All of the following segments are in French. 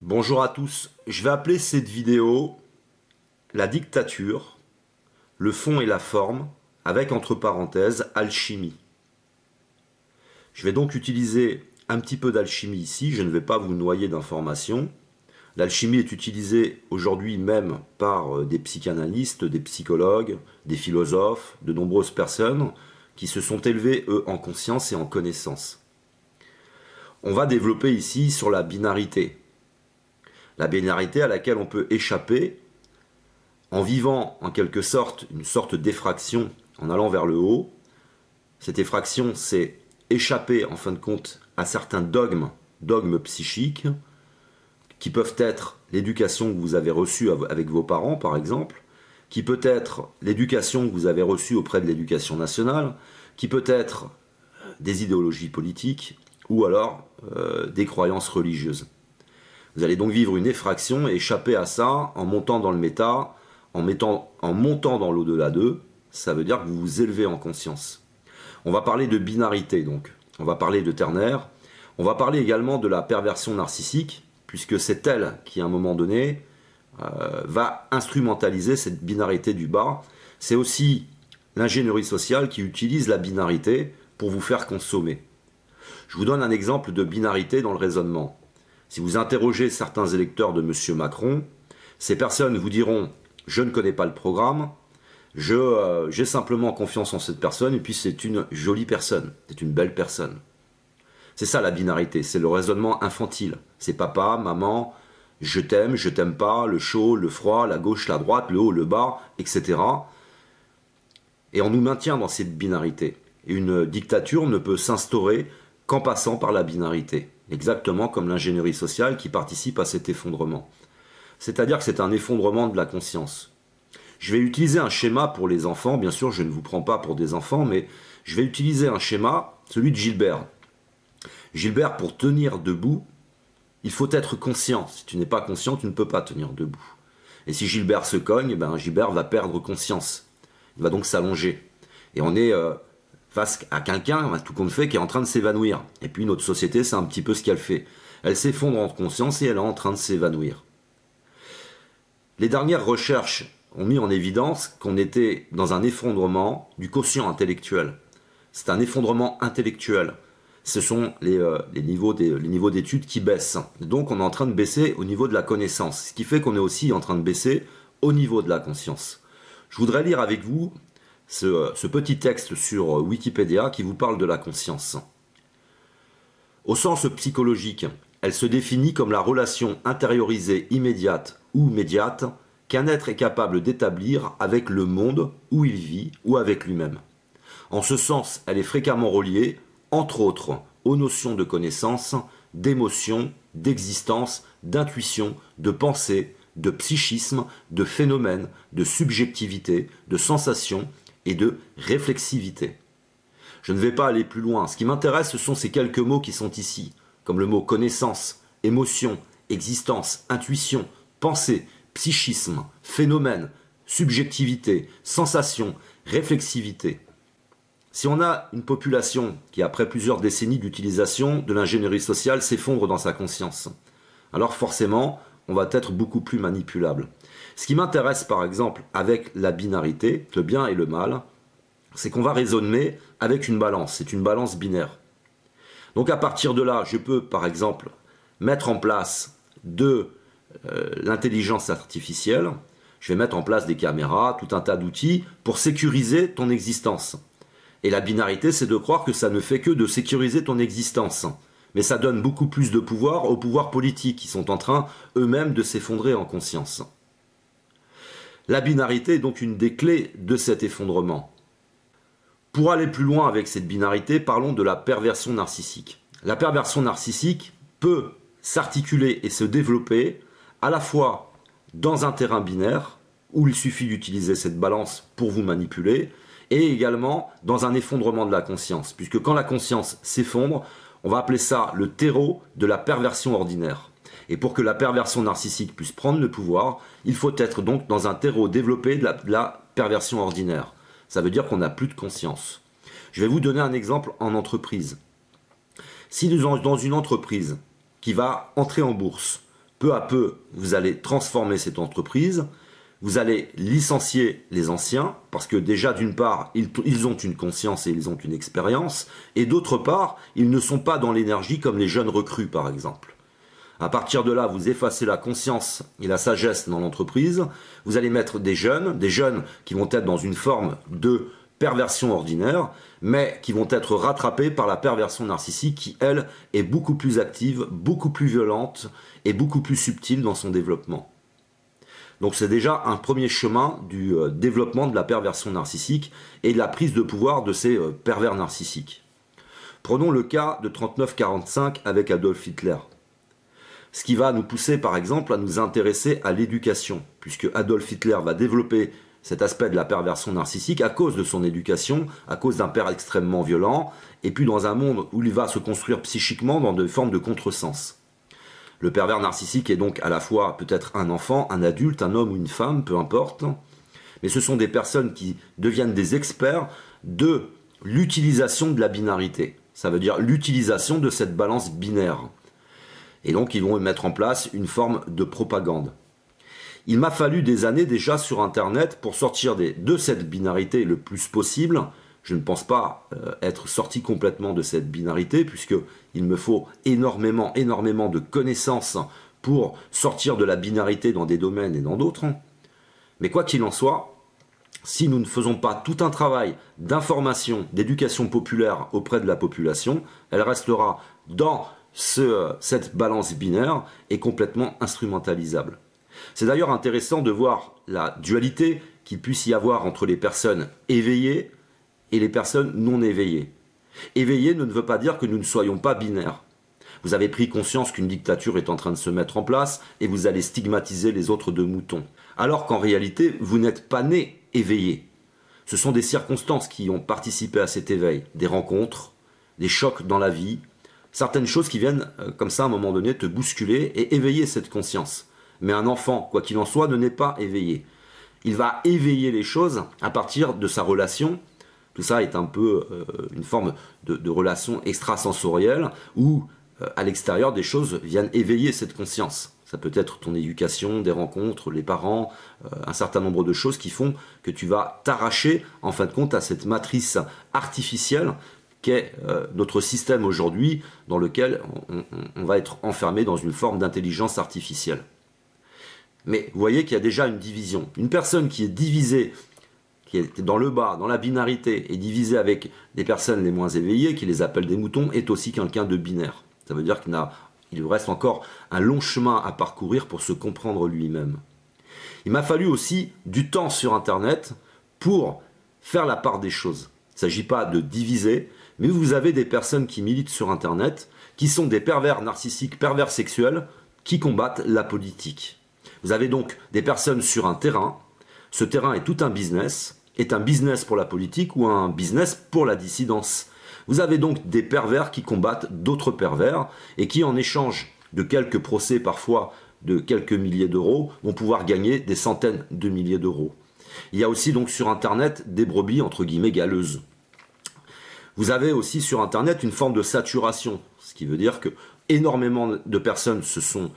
Bonjour à tous, je vais appeler cette vidéo la dictature, le fond et la forme, avec entre parenthèses alchimie. Je vais donc utiliser un petit peu d'alchimie ici, je ne vais pas vous noyer d'informations. L'alchimie est utilisée aujourd'hui même par des psychanalystes, des psychologues, des philosophes, de nombreuses personnes qui se sont élevées, eux, en conscience et en connaissance. On va développer ici sur la binarité. La binarité à laquelle on peut échapper en vivant en quelque sorte une sorte d'effraction en allant vers le haut. Cette effraction, c'est échapper en fin de compte à certains dogmes psychiques, qui peuvent être l'éducation que vous avez reçue avec vos parents par exemple, qui peut être l'éducation que vous avez reçue auprès de l'éducation nationale, qui peut être des idéologies politiques ou alors des croyances religieuses. Vous allez donc vivre une effraction et échapper à ça en montant dans le méta, en montant dans l'au-delà d'eux. Ça veut dire que vous vous élevez en conscience. On va parler de binarité donc. On va parler de ternaire. On va parler également de la perversion narcissique, puisque c'est elle qui, à un moment donné, va instrumentaliser cette binarité du bas. C'est aussi l'ingénierie sociale qui utilise la binarité pour vous faire consommer. Je vous donne un exemple de binarité dans le raisonnement. Si vous interrogez certains électeurs de M. Macron, ces personnes vous diront « je ne connais pas le programme, j'ai simplement confiance en cette personne et puis c'est une jolie personne, c'est une belle personne ». C'est ça la binarité, c'est le raisonnement infantile. C'est papa, maman, je t'aime pas, le chaud, le froid, la gauche, la droite, le haut, le bas, etc. Et on nous maintient dans cette binarité. Et une dictature ne peut s'instaurer qu'en passant par la binarité. Exactement comme l'ingénierie sociale qui participe à cet effondrement. C'est-à-dire que c'est un effondrement de la conscience. Je vais utiliser un schéma pour les enfants, bien sûr je ne vous prends pas pour des enfants, mais je vais utiliser un schéma, celui de Gilbert. Gilbert, pour tenir debout, il faut être conscient. Si tu n'es pas conscient, tu ne peux pas tenir debout. Et si Gilbert se cogne, ben Gilbert va perdre conscience. Il va donc s'allonger. Et on est face à quelqu'un, tout compte fait, qui est en train de s'évanouir. Et puis notre société, c'est un petit peu ce qu'elle fait. Elle s'effondre en conscience et elle est en train de s'évanouir. Les dernières recherches ont mis en évidence qu'on était dans un effondrement du quotient intellectuel. C'est un effondrement intellectuel. Ce sont les niveaux d'études qui baissent. Donc on est en train de baisser au niveau de la connaissance, ce qui fait qu'on est aussi en train de baisser au niveau de la conscience. Je voudrais lire avec vous ce petit texte sur Wikipédia qui vous parle de la conscience. Au sens psychologique, elle se définit comme la relation intériorisée immédiate ou médiate qu'un être est capable d'établir avec le monde où il vit ou avec lui-même. En ce sens, elle est fréquemment reliée, entre autres, aux notions de connaissance, d'émotion, d'existence, d'intuition, de pensée, de psychisme, de phénomène, de subjectivité, de sensation et de réflexivité. Je ne vais pas aller plus loin. Ce qui m'intéresse, ce sont ces quelques mots qui sont ici, comme le mot connaissance, émotion, existence, intuition, pensée, psychisme, phénomène, subjectivité, sensation, réflexivité. Si on a une population qui, après plusieurs décennies d'utilisation de l'ingénierie sociale, s'effondre dans sa conscience, alors forcément, on va être beaucoup plus manipulable. Ce qui m'intéresse par exemple avec la binarité, le bien et le mal, c'est qu'on va raisonner avec une balance, c'est une balance binaire. Donc à partir de là, je peux par exemple mettre en place de l'intelligence artificielle, je vais mettre en place des caméras, tout un tas d'outils pour sécuriser ton existence. Et la binarité, c'est de croire que ça ne fait que de sécuriser ton existence. Mais ça donne beaucoup plus de pouvoir aux pouvoirs politiques qui sont en train eux-mêmes de s'effondrer en conscience. La binarité est donc une des clés de cet effondrement. Pour aller plus loin avec cette binarité, parlons de la perversion narcissique. La perversion narcissique peut s'articuler et se développer à la fois dans un terrain binaire, où il suffit d'utiliser cette balance pour vous manipuler, et également dans un effondrement de la conscience, puisque quand la conscience s'effondre, on va appeler ça le terreau de la perversion ordinaire. Et pour que la perversion narcissique puisse prendre le pouvoir, il faut être donc dans un terreau développé de la perversion ordinaire. Ça veut dire qu'on n'a plus de conscience. Je vais vous donner un exemple en entreprise. Si nous sommes dans une entreprise qui va entrer en bourse, Peu à peu, vous allez transformer cette entreprise, vous allez licencier les anciens, parce que déjà, d'une part, ils ont une conscience et ils ont une expérience, et d'autre part, ils ne sont pas dans l'énergie comme les jeunes recrues, par exemple. À partir de là, vous effacez la conscience et la sagesse dans l'entreprise, vous allez mettre des jeunes qui vont être dans une forme de perversion ordinaire, mais qui vont être rattrapés par la perversion narcissique qui, elle, est beaucoup plus active, beaucoup plus violente et beaucoup plus subtile dans son développement. Donc c'est déjà un premier chemin du développement de la perversion narcissique et de la prise de pouvoir de ces pervers narcissiques. Prenons le cas de 39-45 avec Adolf Hitler. Ce qui va nous pousser par exemple à nous intéresser à l'éducation, puisque Adolf Hitler va développer cet aspect de la perversion narcissique à cause de son éducation, à cause d'un père extrêmement violent, et puis dans un monde où il va se construire psychiquement dans des formes de contresens. Le pervers narcissique est donc à la fois peut-être un enfant, un adulte, un homme ou une femme, peu importe, mais ce sont des personnes qui deviennent des experts de l'utilisation de la binarité. Ça veut dire l'utilisation de cette balance binaire. Et donc ils vont mettre en place une forme de propagande. Il m'a fallu des années déjà sur Internet pour sortir de cette binarité le plus possible. Je ne pense pas être sorti complètement de cette binarité, puisqu'il me faut énormément de connaissances pour sortir de la binarité dans des domaines et dans d'autres. Mais quoi qu'il en soit, si nous ne faisons pas tout un travail d'information, d'éducation populaire auprès de la population, elle restera dans cette balance binaire et complètement instrumentalisable. C'est d'ailleurs intéressant de voir la dualité qu'il puisse y avoir entre les personnes éveillées et les personnes non éveillées. Éveillé ne veut pas dire que nous ne soyons pas binaires. Vous avez pris conscience qu'une dictature est en train de se mettre en place et vous allez stigmatiser les autres de moutons. Alors qu'en réalité, vous n'êtes pas né éveillé. Ce sont des circonstances qui ont participé à cet éveil, des rencontres, des chocs dans la vie, certaines choses qui viennent comme ça à un moment donné te bousculer et éveiller cette conscience. Mais un enfant, quoi qu'il en soit, ne naît pas éveillé. Il va éveiller les choses à partir de sa relation. Tout ça est un peu une forme de relation extrasensorielle où, à l'extérieur, des choses viennent éveiller cette conscience. Ça peut être ton éducation, des rencontres, les parents, un certain nombre de choses qui font que tu vas t'arracher, en fin de compte, à cette matrice artificielle qu'est notre système aujourd'hui, dans lequel on va être enfermé dans une forme d'intelligence artificielle. Mais vous voyez qu'il y a déjà une division. Une personne qui est divisée, qui est dans le bas, dans la binarité, et divisée avec des personnes les moins éveillées, qui les appellent des moutons, est aussi quelqu'un de binaire. Ça veut dire qu'il lui reste encore un long chemin à parcourir pour se comprendre lui-même. Il m'a fallu aussi du temps sur Internet pour faire la part des choses. Il ne s'agit pas de diviser, mais vous avez des personnes qui militent sur Internet, qui sont des pervers narcissiques, pervers sexuels, qui combattent la politique. Vous avez donc des personnes sur un terrain. Ce terrain est tout un business pour la politique ou un business pour la dissidence. Vous avez donc des pervers qui combattent d'autres pervers et qui, en échange de quelques procès, parfois de quelques milliers d'euros, vont pouvoir gagner des centaines de milliers d'euros. Il y a aussi donc sur Internet des brebis entre guillemets galeuses. Vous avez aussi sur Internet une forme de saturation, ce qui veut dire que énormément de personnes se sont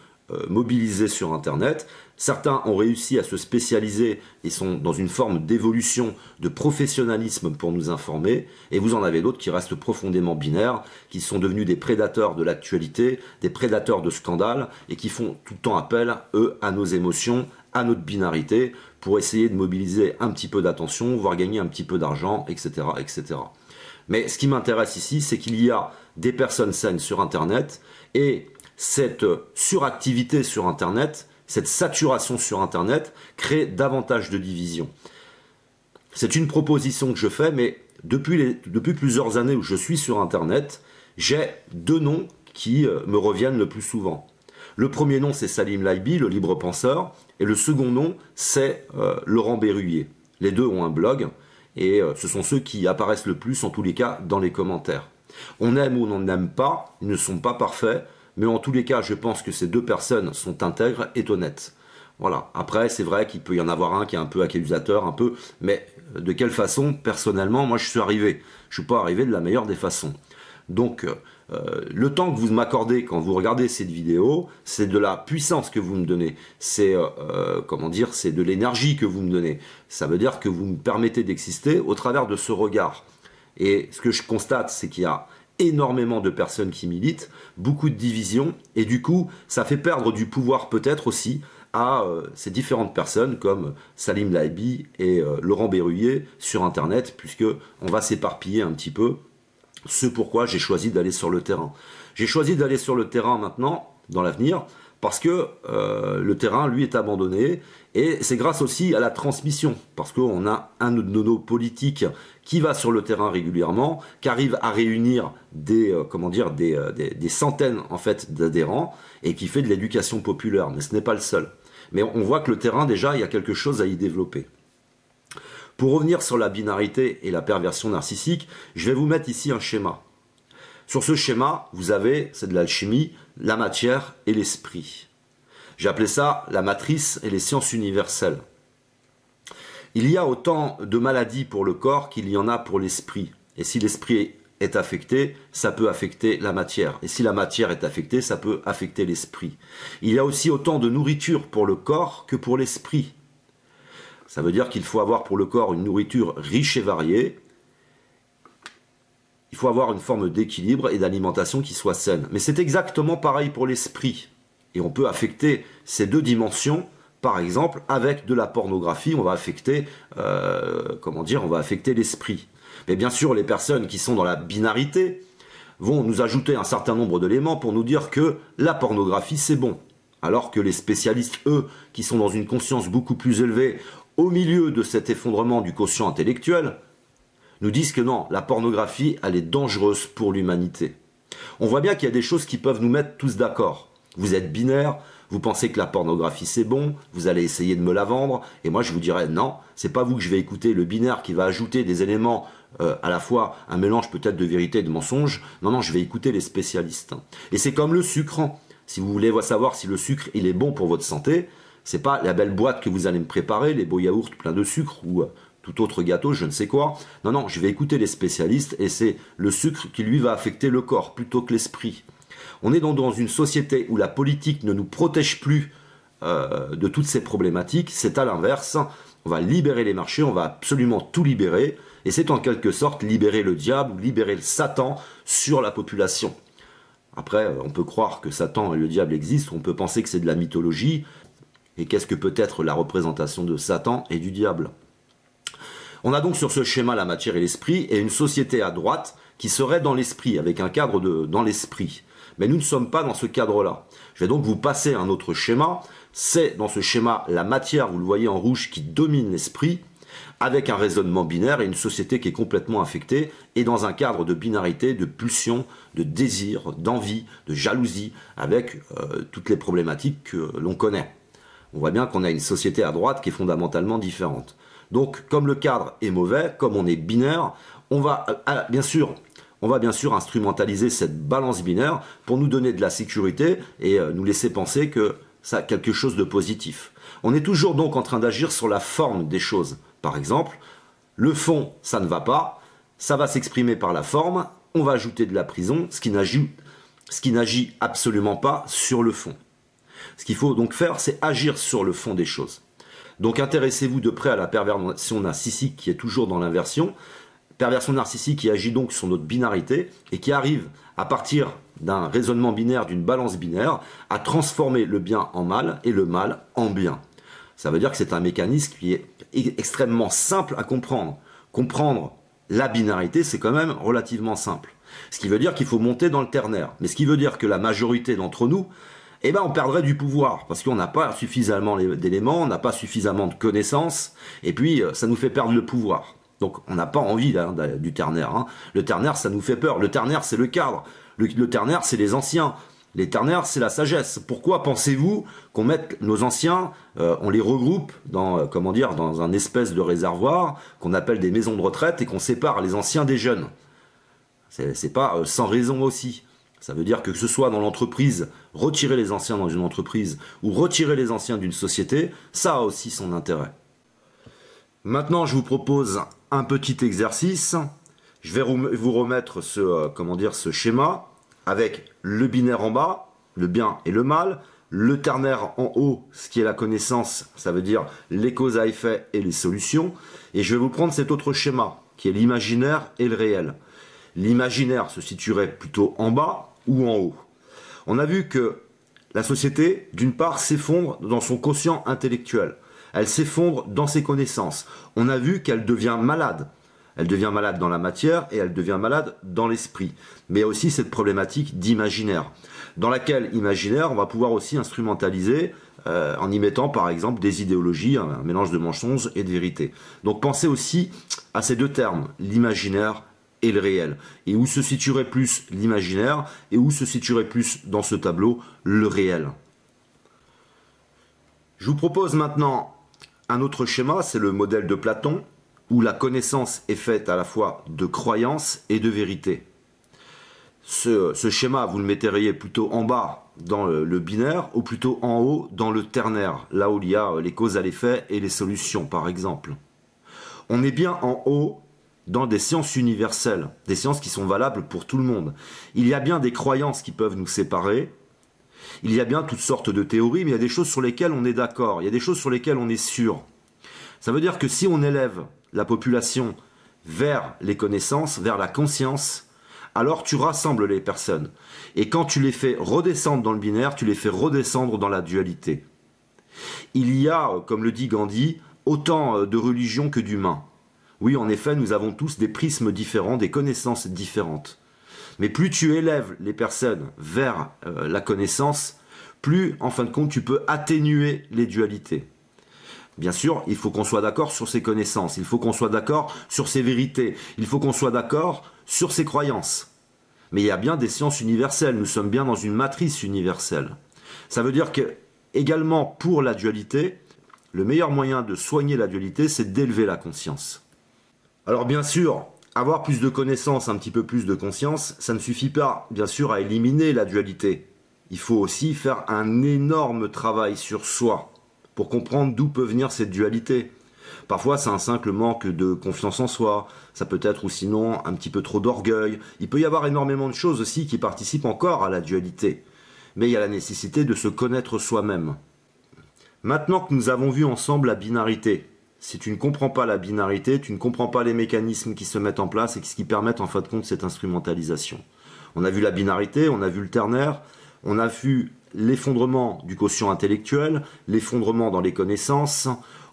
mobilisés sur Internet. Certains ont réussi à se spécialiser et sont dans une forme d'évolution, de professionnalisme pour nous informer. Et vous en avez d'autres qui restent profondément binaires, qui sont devenus des prédateurs de l'actualité, des prédateurs de scandales et qui font tout le temps appel, eux, à nos émotions, à notre binarité, pour essayer de mobiliser un petit peu d'attention, voire gagner un petit peu d'argent, etc., etc. Mais ce qui m'intéresse ici, c'est qu'il y a des personnes saines sur Internet et cette suractivité sur Internet, cette saturation sur Internet crée davantage de divisions. C'est une proposition que je fais, mais depuis plusieurs années où je suis sur Internet, j'ai deux noms qui me reviennent le plus souvent. Le premier nom, c'est Salim Laibi, le libre penseur, et le second nom, c'est Laurent Berruyer. Les deux ont un blog, et ce sont ceux qui apparaissent le plus, en tous les cas, dans les commentaires. On aime ou on n'aime pas, ils ne sont pas parfaits, mais en tous les cas, je pense que ces deux personnes sont intègres et honnêtes. Voilà. Après, c'est vrai qu'il peut y en avoir un qui est un peu accusateur, mais de quelle façon, personnellement, moi je suis arrivé. Je ne suis pas arrivé de la meilleure des façons. Donc, le temps que vous m'accordez quand vous regardez cette vidéo, c'est de la puissance que vous me donnez. C'est comment dire, c'est de l'énergie que vous me donnez. Ça veut dire que vous me permettez d'exister au travers de ce regard. Et ce que je constate, c'est qu'il y a énormément de personnes qui militent, beaucoup de divisions, et du coup, ça fait perdre du pouvoir peut-être aussi à ces différentes personnes comme Salim Laibi et Laurent Berruyer sur Internet, puisque on va s'éparpiller un petit peu. Ce pourquoi j'ai choisi d'aller sur le terrain. J'ai choisi d'aller sur le terrain maintenant, dans l'avenir, parce que le terrain, lui, est abandonné. Et c'est grâce aussi à la transmission, parce qu'on a un de nos politiques qui va sur le terrain régulièrement, qui arrive à réunir des centaines en fait, d'adhérents, et qui fait de l'éducation populaire. Mais ce n'est pas le seul. Mais on voit que le terrain, déjà, il y a quelque chose à y développer. Pour revenir sur la binarité et la perversion narcissique, je vais vous mettre ici un schéma. Sur ce schéma, vous avez, c'est de l'alchimie, la matière et l'esprit. J'ai appelé ça la matrice et les sciences universelles. Il y a autant de maladies pour le corps qu'il y en a pour l'esprit. Et si l'esprit est affecté, ça peut affecter la matière. Et si la matière est affectée, ça peut affecter l'esprit. Il y a aussi autant de nourriture pour le corps que pour l'esprit. Ça veut dire qu'il faut avoir pour le corps une nourriture riche et variée. Il faut avoir une forme d'équilibre et d'alimentation qui soit saine. Mais c'est exactement pareil pour l'esprit. Et on peut affecter ces deux dimensions, par exemple, avec de la pornographie, on va affecter, on va affecter l'esprit. Mais bien sûr, les personnes qui sont dans la binarité vont nous ajouter un certain nombre d'éléments pour nous dire que la pornographie, c'est bon. Alors que les spécialistes, eux, qui sont dans une conscience beaucoup plus élevée, au milieu de cet effondrement du quotient intellectuel, nous disent que non, la pornographie, elle est dangereuse pour l'humanité. On voit bien qu'il y a des choses qui peuvent nous mettre tous d'accord. Vous êtes binaire, vous pensez que la pornographie c'est bon, vous allez essayer de me la vendre, et moi je vous dirais non, c'est pas vous que je vais écouter, le binaire qui va ajouter des éléments, à la fois un mélange peut-être de vérité et de mensonge, non, je vais écouter les spécialistes. Et c'est comme le sucre, si vous voulez savoir si le sucre il est bon pour votre santé, c'est pas la belle boîte que vous allez me préparer, les beaux yaourts pleins de sucre ou tout autre gâteau, je ne sais quoi. Non, je vais écouter les spécialistes et c'est le sucre qui lui va affecter le corps plutôt que l'esprit. On est donc dans une société où la politique ne nous protège plus de toutes ces problématiques. C'est à l'inverse. On va libérer les marchés, on va absolument tout libérer. Et c'est en quelque sorte libérer le diable ou libérer le Satan sur la population. Après, on peut croire que Satan et le diable existent, on peut penser que c'est de la mythologie. Et qu'est-ce que peut être la représentation de Satan et du diable? On a donc sur ce schéma la matière et l'esprit, et une société à droite qui serait dans l'esprit, avec un cadre dans l'esprit. Mais nous ne sommes pas dans ce cadre-là. Je vais donc vous passer un autre schéma. C'est dans ce schéma la matière, vous le voyez en rouge, qui domine l'esprit, avec un raisonnement binaire et une société qui est complètement affectée, et dans un cadre de binarité, de pulsion, de désir, d'envie, de jalousie, avec toutes les problématiques que l'on connaît. On voit bien qu'on a une société à droite qui est fondamentalement différente. Donc, comme le cadre est mauvais, comme on est binaire, on va bien sûr instrumentaliser cette balance binaire pour nous donner de la sécurité et nous laisser penser que ça a quelque chose de positif. On est toujours donc en train d'agir sur la forme des choses. Par exemple, le fond, ça ne va pas, ça va s'exprimer par la forme, on va ajouter de la prison, ce qui n'agit absolument pas sur le fond. Ce qu'il faut donc faire, c'est agir sur le fond des choses. Donc intéressez-vous de près à la perversion narcissique qui est toujours dans l'inversion. Perversion narcissique qui agit donc sur notre binarité et qui arrive à partir d'un raisonnement binaire, d'une balance binaire, à transformer le bien en mal et le mal en bien. Ça veut dire que c'est un mécanisme qui est extrêmement simple à comprendre. Comprendre la binarité, c'est quand même relativement simple. Ce qui veut dire qu'il faut monter dans le ternaire. Mais ce qui veut dire que la majorité d'entre nous, on perdrait du pouvoir, parce qu'on n'a pas suffisamment d'éléments, on n'a pas suffisamment de connaissances, et puis ça nous fait perdre le pouvoir. Donc on n'a pas envie du ternaire. Le ternaire, ça nous fait peur. Le ternaire, c'est le cadre. Le ternaire, c'est les anciens. Les ternaires, c'est la sagesse. Pourquoi pensez-vous qu'on mette nos anciens, on les regroupe dans un espèce de réservoir qu'on appelle des maisons de retraite et qu'on sépare les anciens des jeunes? C'est pas sans raison aussi. Ça veut dire que ce soit dans l'entreprise, retirer les anciens dans une entreprise ou retirer les anciens d'une société, ça a aussi son intérêt. Maintenant, je vous propose un petit exercice. Je vais vous remettre ce schéma. avec le binaire en bas, le bien et le mal, le ternaire en haut, ce qui est la connaissance, ça veut dire les causes à effet et les solutions. Et je vais vous prendre cet autre schéma, qui est l'imaginaire et le réel. L'imaginaire se situerait plutôt en bas ou en haut. On a vu que la société, d'une part, s'effondre dans son quotient intellectuel. Elle s'effondre dans ses connaissances. On a vu qu'elle devient malade. Elle devient malade dans la matière et elle devient malade dans l'esprit. Mais il y a aussi cette problématique d'imaginaire, dans laquelle imaginaire, on va pouvoir aussi instrumentaliser en y mettant par exemple des idéologies, un mélange de mensonges et de vérité. Donc pensez aussi à ces deux termes, l'imaginaire et le réel. Et où se situerait plus l'imaginaire et où se situerait plus dans ce tableau le réel. Je vous propose maintenant un autre schéma, c'est le modèle de Platon, où la connaissance est faite à la fois de croyance et de vérité. Ce schéma, vous le metteriez plutôt en bas dans le binaire ou plutôt en haut dans le ternaire, là où il y a les causes à l'effet et les solutions par exemple. On est bien en haut dans des sciences universelles, des sciences qui sont valables pour tout le monde. Il y a bien des croyances qui peuvent nous séparer, il y a bien toutes sortes de théories, mais il y a des choses sur lesquelles on est d'accord, il y a des choses sur lesquelles on est sûr. Ça veut dire que si on élève la population vers les connaissances, vers la conscience, alors tu rassembles les personnes. Et quand tu les fais redescendre dans le binaire, tu les fais redescendre dans la dualité. Il y a, comme le dit Gandhi, autant de religions que d'humains. Oui, en effet, nous avons tous des prismes différents, des connaissances différentes. Mais plus tu élèves les personnes vers la connaissance, plus, en fin de compte, tu peux atténuer les dualités. Bien sûr, il faut qu'on soit d'accord sur ses connaissances, il faut qu'on soit d'accord sur ses vérités, il faut qu'on soit d'accord sur ses croyances. Mais il y a bien des sciences universelles, nous sommes bien dans une matrice universelle. Ça veut dire que, également pour la dualité, le meilleur moyen de soigner la dualité, c'est d'élever la conscience. Alors bien sûr, avoir plus de connaissances, un petit peu plus de conscience, ça ne suffit pas, bien sûr, à éliminer la dualité. Il faut aussi faire un énorme travail sur soi, pour comprendre d'où peut venir cette dualité. Parfois, c'est un simple manque de confiance en soi, ça peut être ou sinon un petit peu trop d'orgueil. Il peut y avoir énormément de choses aussi qui participent encore à la dualité. Mais il y a la nécessité de se connaître soi-même. Maintenant que nous avons vu ensemble la binarité, si tu ne comprends pas la binarité, tu ne comprends pas les mécanismes qui se mettent en place et qui permettent en fin de compte cette instrumentalisation. On a vu la binarité, on a vu le ternaire, on a vu l'effondrement du quotient intellectuel, l'effondrement dans les connaissances,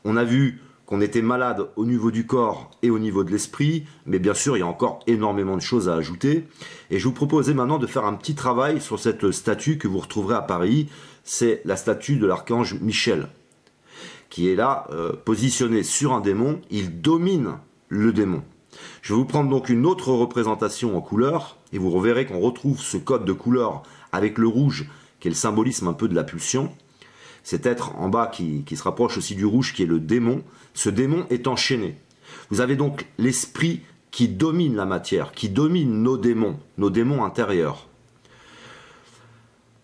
on a vu qu'on était malade au niveau du corps et au niveau de l'esprit, mais bien sûr il y a encore énormément de choses à ajouter, et je vous proposais maintenant de faire un petit travail sur cette statue que vous retrouverez à Paris, c'est la statue de l'archange Michel, qui est là, positionné sur un démon, il domine le démon. Je vais vous prendre donc une autre représentation en couleur, et vous reverrez qu'on retrouve ce code de couleur avec le rouge, qui est le symbolisme un peu de la pulsion. Cet être en bas qui se rapproche aussi du rouge, qui est le démon. Ce démon est enchaîné. Vous avez donc l'esprit qui domine la matière, qui domine nos démons intérieurs.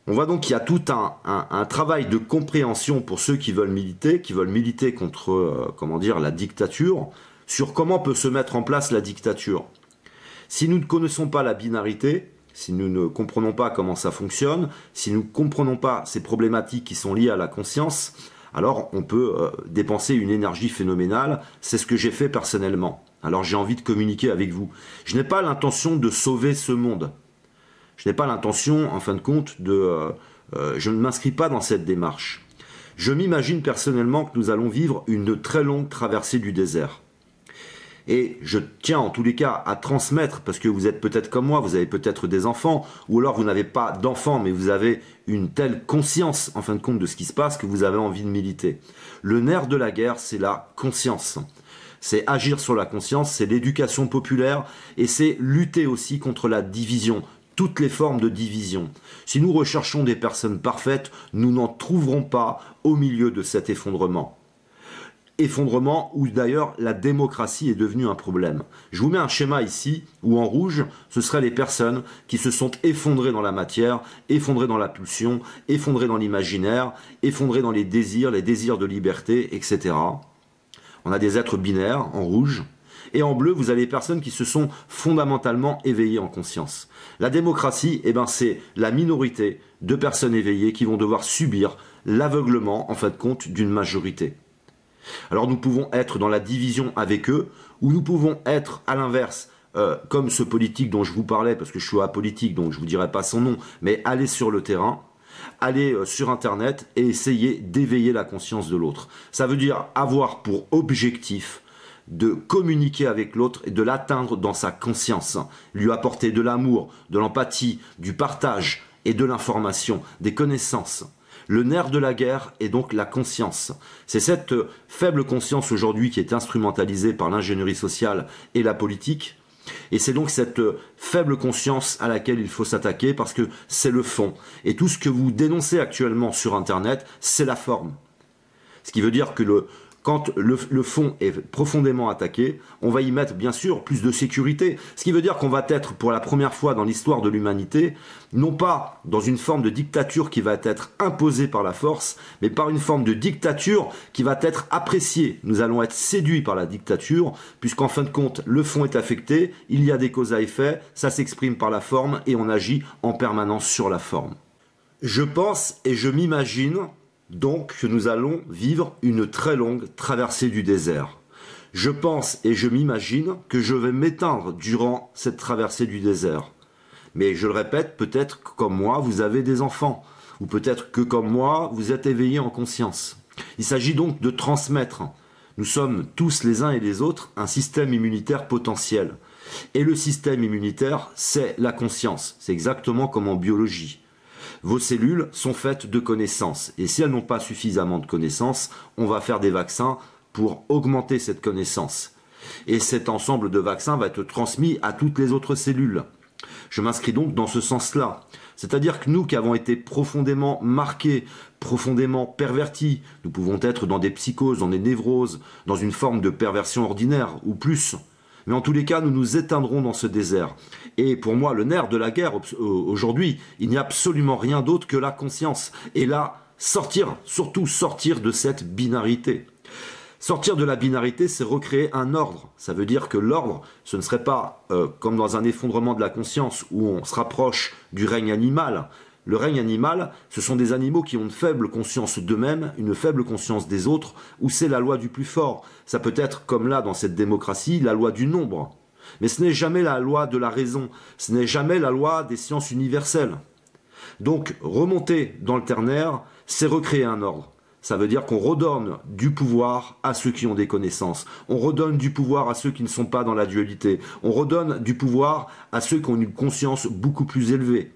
On voit donc qu'il y a tout un travail de compréhension pour ceux qui veulent militer contre la dictature, sur comment peut se mettre en place la dictature. Si nous ne connaissons pas la binarité, si nous ne comprenons pas comment ça fonctionne, si nous ne comprenons pas ces problématiques qui sont liées à la conscience, alors on peut dépenser une énergie phénoménale. C'est ce que j'ai fait personnellement. Alors j'ai envie de communiquer avec vous. Je n'ai pas l'intention de sauver ce monde. Je n'ai pas l'intention, en fin de compte, je ne m'inscris pas dans cette démarche. Je m'imagine personnellement que nous allons vivre une très longue traversée du désert. Et je tiens en tous les cas à transmettre, parce que vous êtes peut-être comme moi, vous avez peut-être des enfants, ou alors vous n'avez pas d'enfants, mais vous avez une telle conscience, en fin de compte, de ce qui se passe, que vous avez envie de militer. Le nerf de la guerre, c'est la conscience. C'est agir sur la conscience, c'est l'éducation populaire, et c'est lutter aussi contre la division, toutes les formes de division. Si nous recherchons des personnes parfaites, nous n'en trouverons pas au milieu de cet effondrement. Effondrement où d'ailleurs la démocratie est devenue un problème. Je vous mets un schéma ici où en rouge ce seraient les personnes qui se sont effondrées dans la matière, effondrées dans la pulsion, effondrées dans l'imaginaire, effondrées dans les désirs de liberté, etc. On a des êtres binaires en rouge Et en bleu, vous avez les personnes qui se sont fondamentalement éveillées en conscience. La démocratie, eh ben, c'est la minorité de personnes éveillées qui vont devoir subir l'aveuglement, en fin de compte, d'une majorité. Alors nous pouvons être dans la division avec eux, ou nous pouvons être à l'inverse, comme ce politique dont je vous parlais, parce que je suis apolitique, donc je ne vous dirai pas son nom, mais aller sur le terrain, aller sur Internet et essayer d'éveiller la conscience de l'autre. Ça veut dire avoir pour objectif de communiquer avec l'autre et de l'atteindre dans sa conscience, lui apporter de l'amour, de l'empathie, du partage et de l'information, des connaissances. Le nerf de la guerre est donc la conscience. C'est cette faible conscience aujourd'hui qui est instrumentalisée par l'ingénierie sociale et la politique. Et c'est donc cette faible conscience à laquelle il faut s'attaquer parce que c'est le fond. Et tout ce que vous dénoncez actuellement sur Internet, c'est la forme. Ce qui veut dire que quand le fond est profondément attaqué, on va y mettre bien sûr plus de sécurité. Ce qui veut dire qu'on va être pour la première fois dans l'histoire de l'humanité, non pas dans une forme de dictature qui va être imposée par la force, mais par une forme de dictature qui va être appréciée. Nous allons être séduits par la dictature, puisqu'en fin de compte, le fond est affecté, il y a des causes à effet, ça s'exprime par la forme et on agit en permanence sur la forme. Je pense et je m'imagine donc que nous allons vivre une très longue traversée du désert. Je pense et je m'imagine que je vais m'éteindre durant cette traversée du désert. Mais je le répète, peut-être que comme moi, vous avez des enfants. Ou peut-être que comme moi, vous êtes éveillés en conscience. Il s'agit donc de transmettre. Nous sommes tous les uns et les autres un système immunitaire potentiel. Et le système immunitaire, c'est la conscience. C'est exactement comme en biologie. Vos cellules sont faites de connaissances. Et si elles n'ont pas suffisamment de connaissances, on va faire des vaccins pour augmenter cette connaissance. Et cet ensemble de vaccins va être transmis à toutes les autres cellules. Je m'inscris donc dans ce sens-là. C'est-à-dire que nous qui avons été profondément marqués, profondément pervertis, nous pouvons être dans des psychoses, dans des névroses, dans une forme de perversion ordinaire ou plus. Mais en tous les cas, nous nous éteindrons dans ce désert. Et pour moi, le nerf de la guerre, aujourd'hui, il n'y a absolument rien d'autre que la conscience. Et là, surtout sortir de cette binarité. Sortir de la binarité, c'est recréer un ordre. Ça veut dire que l'ordre, ce ne serait pas comme dans un effondrement de la conscience où on se rapproche du règne animal. Le règne animal, ce sont des animaux qui ont une faible conscience d'eux-mêmes, une faible conscience des autres, où c'est la loi du plus fort. Ça peut être, comme là dans cette démocratie, la loi du nombre. Mais ce n'est jamais la loi de la raison, ce n'est jamais la loi des sciences universelles. Donc, remonter dans le ternaire, c'est recréer un ordre. Ça veut dire qu'on redonne du pouvoir à ceux qui ont des connaissances. On redonne du pouvoir à ceux qui ne sont pas dans la dualité. On redonne du pouvoir à ceux qui ont une conscience beaucoup plus élevée.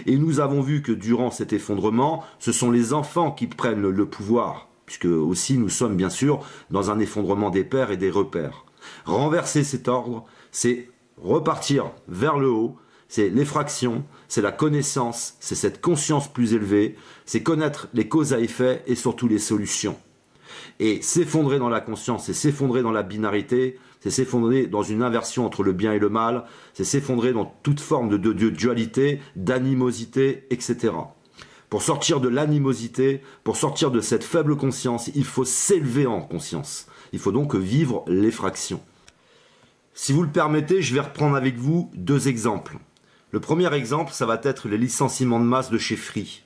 Et nous avons vu que durant cet effondrement, ce sont les enfants qui prennent le pouvoir, puisque aussi nous sommes bien sûr dans un effondrement des pères et des repères. Renverser cet ordre, c'est repartir vers le haut, c'est l'effraction, c'est la connaissance, c'est cette conscience plus élevée, c'est connaître les causes à effet et surtout les solutions. Et s'effondrer dans la conscience et s'effondrer dans la binarité, c'est s'effondrer dans une inversion entre le bien et le mal, c'est s'effondrer dans toute forme de dualité, d'animosité, etc. Pour sortir de l'animosité, pour sortir de cette faible conscience, il faut s'élever en conscience. Il faut donc vivre l'effraction. Si vous le permettez, je vais reprendre avec vous deux exemples. Le premier exemple, ça va être les licenciements de masse de chez Free.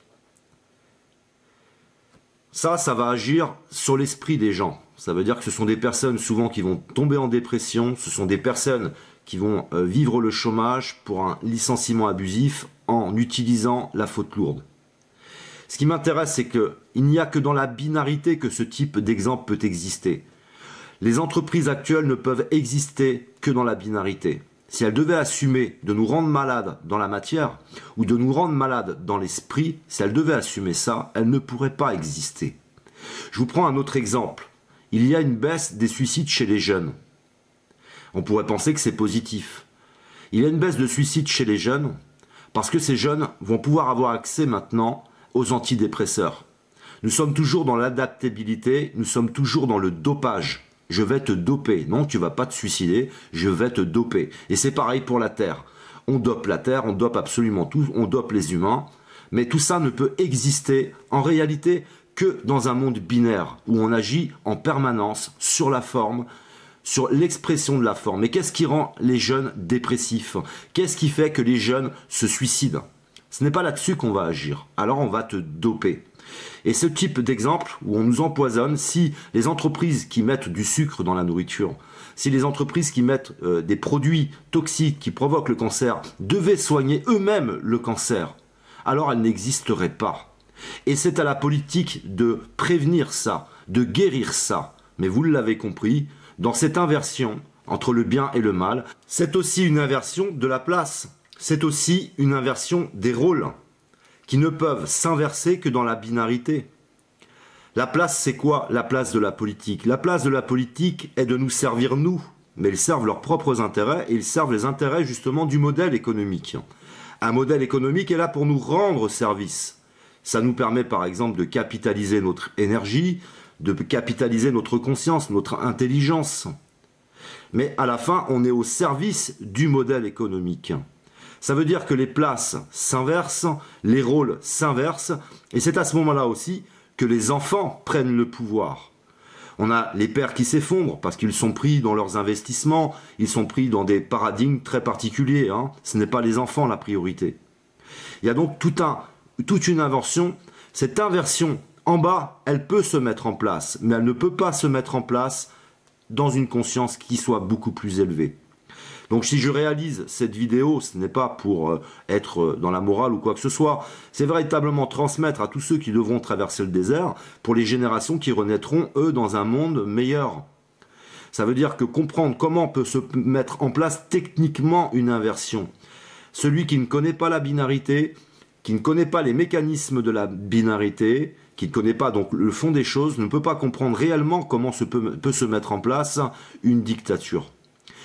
Ça va agir sur l'esprit des gens. Ça veut dire que ce sont des personnes souvent qui vont tomber en dépression, ce sont des personnes qui vont vivre le chômage pour un licenciement abusif en utilisant la faute lourde. Ce qui m'intéresse, c'est qu'il n'y a que dans la binarité que ce type d'exemple peut exister. Les entreprises actuelles ne peuvent exister que dans la binarité. Si elles devaient assumer de nous rendre malades dans la matière ou de nous rendre malades dans l'esprit, si elles devaient assumer ça, elles ne pourraient pas exister. Je vous prends un autre exemple. Il y a une baisse des suicides chez les jeunes. On pourrait penser que c'est positif. Il y a une baisse de suicides chez les jeunes parce que ces jeunes vont pouvoir avoir accès maintenant aux antidépresseurs. Nous sommes toujours dans l'adaptabilité, nous sommes toujours dans le dopage. Je vais te doper. Non, tu vas pas te suicider, je vais te doper. Et c'est pareil pour la Terre. On dope la Terre, on dope absolument tout, on dope les humains. Mais tout ça ne peut exister en réalité que dans un monde binaire où on agit en permanence sur la forme, sur l'expression de la forme. Mais qu'est-ce qui rend les jeunes dépressifs? Qu'est-ce qui fait que les jeunes se suicident? Ce n'est pas là-dessus qu'on va agir. Alors on va te doper. Et ce type d'exemple où on nous empoisonne, si les entreprises qui mettent du sucre dans la nourriture, si les entreprises qui mettent des produits toxiques qui provoquent le cancer devaient soigner eux-mêmes le cancer, alors elles n'existeraient pas. Et c'est à la politique de prévenir ça, de guérir ça. Mais vous l'avez compris, dans cette inversion entre le bien et le mal, c'est aussi une inversion de la place. C'est aussi une inversion des rôles qui ne peuvent s'inverser que dans la binarité. La place, c'est quoi la place de la politique? La place de la politique est de nous servir nous, mais ils servent leurs propres intérêts et ils servent les intérêts justement du modèle économique. Un modèle économique est là pour nous rendre service. Ça nous permet par exemple de capitaliser notre énergie, de capitaliser notre conscience, notre intelligence. Mais à la fin, on est au service du modèle économique. Ça veut dire que les places s'inversent, les rôles s'inversent, et c'est à ce moment-là aussi que les enfants prennent le pouvoir. On a les pères qui s'effondrent parce qu'ils sont pris dans leurs investissements, ils sont pris dans des paradigmes très particuliers. Ce n'est pas les enfants la priorité. Il y a donc toute une inversion. Cette inversion, en bas, elle peut se mettre en place, mais elle ne peut pas se mettre en place dans une conscience qui soit beaucoup plus élevée. Donc si je réalise cette vidéo, ce n'est pas pour être dans la morale ou quoi que ce soit, c'est véritablement transmettre à tous ceux qui devront traverser le désert, pour les générations qui renaîtront, eux, dans un monde meilleur. Ça veut dire que comprendre comment peut se mettre en place techniquement une inversion. Celui qui ne connaît pas la binarité, qui ne connaît pas les mécanismes de la binarité, qui ne connaît pas donc le fond des choses, ne peut pas comprendre réellement comment peut se mettre en place une dictature.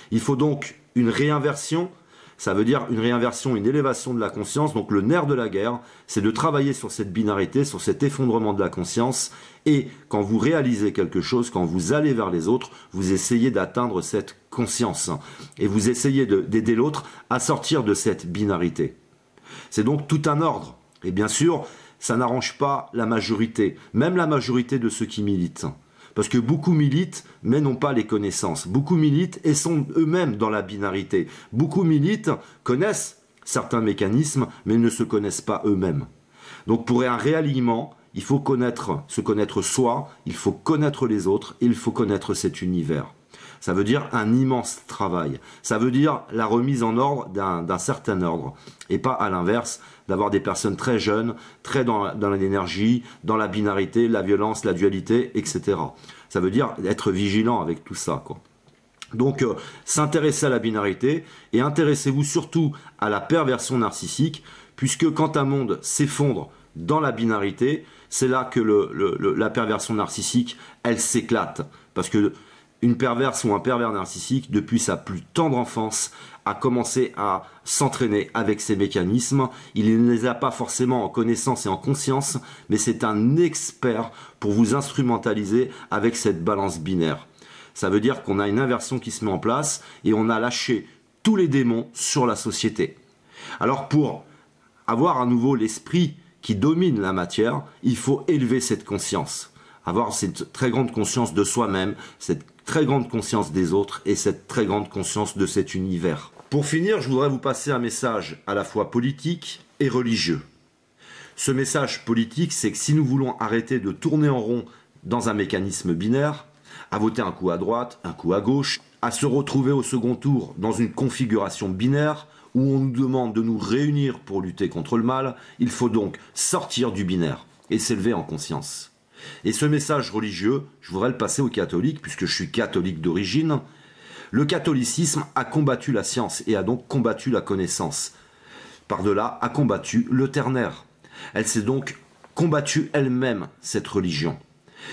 Il faut donc une réinversion, ça veut dire une réinversion, une élévation de la conscience. Donc le nerf de la guerre, c'est de travailler sur cette binarité, sur cet effondrement de la conscience. Et quand vous réalisez quelque chose, quand vous allez vers les autres, vous essayez d'atteindre cette conscience. Et vous essayez d'aider l'autre à sortir de cette binarité. C'est donc tout un ordre. Et bien sûr, ça n'arrange pas la majorité, même la majorité de ceux qui militent. Parce que beaucoup militent, mais n'ont pas les connaissances. Beaucoup militent et sont eux-mêmes dans la binarité. Beaucoup militent, connaissent certains mécanismes, mais ne se connaissent pas eux-mêmes. Donc pour un réalignement, il faut se connaître soi, il faut connaître les autres, et il faut connaître cet univers. Ça veut dire un immense travail. Ça veut dire la remise en ordre d'un certain ordre. Et pas à l'inverse, d'avoir des personnes très jeunes, très dans l'énergie, dans la binarité, la violence, la dualité, etc. Ça veut dire être vigilant avec tout ça, quoi. Donc, s'intéresser à la binarité et intéressez-vous surtout à la perversion narcissique, puisque quand un monde s'effondre dans la binarité, c'est là que la perversion narcissique, elle s'éclate. Parce que une perverse ou un pervers narcissique, depuis sa plus tendre enfance, a commencé à s'entraîner avec ces mécanismes. Il ne les a pas forcément en connaissance et en conscience, mais c'est un expert pour vous instrumentaliser avec cette balance binaire. Ça veut dire qu'on a une inversion qui se met en place et on a lâché tous les démons sur la société. Alors pour avoir à nouveau l'esprit qui domine la matière, il faut élever cette conscience. Avoir cette très grande conscience de soi-même, cette très grande conscience des autres et cette très grande conscience de cet univers. Pour finir, je voudrais vous passer un message à la fois politique et religieux. Ce message politique, c'est que si nous voulons arrêter de tourner en rond dans un mécanisme binaire, à voter un coup à droite, un coup à gauche, à se retrouver au second tour dans une configuration binaire où on nous demande de nous réunir pour lutter contre le mal, il faut donc sortir du binaire et s'élever en conscience. Et ce message religieux, je voudrais le passer aux catholiques, puisque je suis catholique d'origine. Le catholicisme a combattu la science et a donc combattu la connaissance. Par-delà, a combattu le ternaire. Elle s'est donc combattue elle-même, cette religion.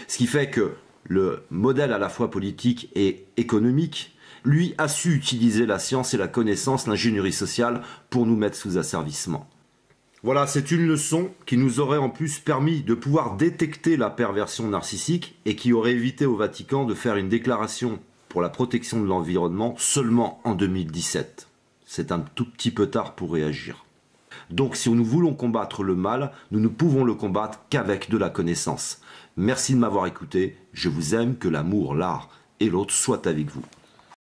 Ce qui fait que le modèle à la fois politique et économique, lui, a su utiliser la science et la connaissance, l'ingénierie sociale, pour nous mettre sous asservissement. Voilà, c'est une leçon qui nous aurait en plus permis de pouvoir détecter la perversion narcissique et qui aurait évité au Vatican de faire une déclaration pour la protection de l'environnement seulement en 2017. C'est un tout petit peu tard pour réagir. Donc si nous voulons combattre le mal, nous ne pouvons le combattre qu'avec de la connaissance. Merci de m'avoir écouté, je vous aime, que l'amour, l'art et l'autre soit avec vous.